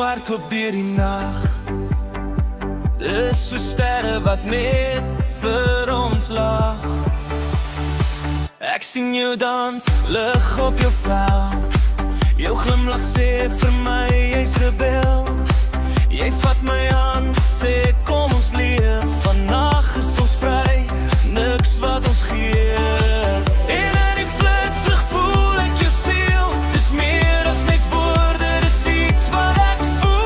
hardloop deur die nag. Dis so sterre wat net vir ons lag. Ek sien jou dans, lig op jou vel. Jou glimlach sê vir my, jy's rebel. Jy vat my hand, sê kom ons leef. Vandag is ons vry, niks wat ons gee. En in die flitslig voel ek jou siel. Dis meer as net woorde, dis iets wat ek voel.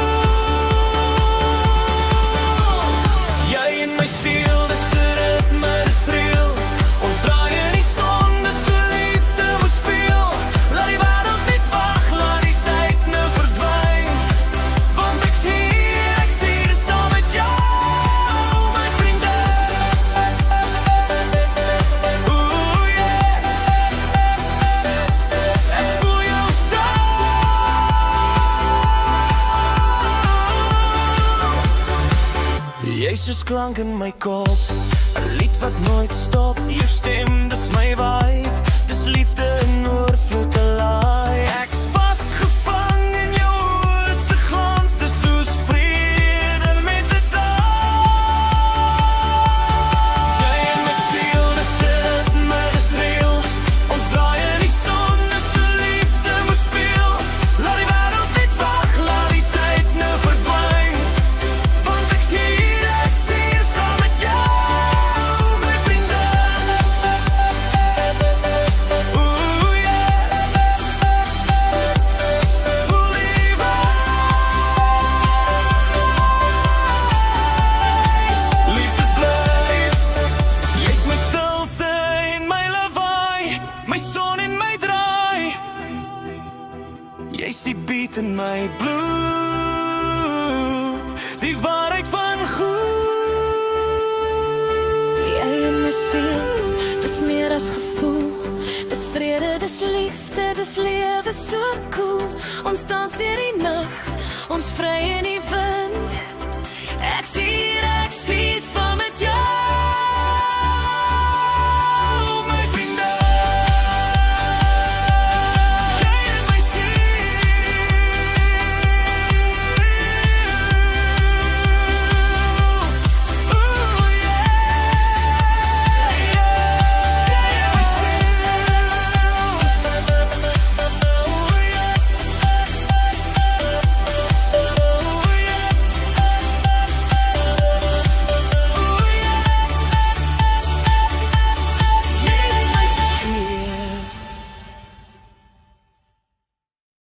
Jy en my siel, dis 'n ritme, dis reël. Ons draai in die son, dis so liefde moet speel. Laat die wêreld net wag, laat die tyd nou verdwyn. Want ek's hier saam met jou, my vriendin. Oeh yeah, ek voel jou so. Jy soos klank in my kop, 'n lied wat nooit stop. Jou stem, dis my vibe. Dis liefde in oorvloed te laai. Ek's vasgevang in jou oë se glans. Dis soos vrede met 'n dans. Jy en my siel, dis 'n ritme, dis reël. Ons draai in die son, dis so liefde moet speel. Laat die wêreld net wag, laat die tyd nou verdwyn. Want ek's hier saam met jou, my vriendin. Oeh yeah, voel die vibe. Liefde blyf, jy's my stilte en my lawaai, my son en my draai. Jy's die beat in my bloed, die waarheid van goed. Jy en my siel, dis meer as gevoel. Dis vrede, dis liefde, dis lewe so cool. Ons dans deur die nag, ons vry in die wind. Ek sien iets van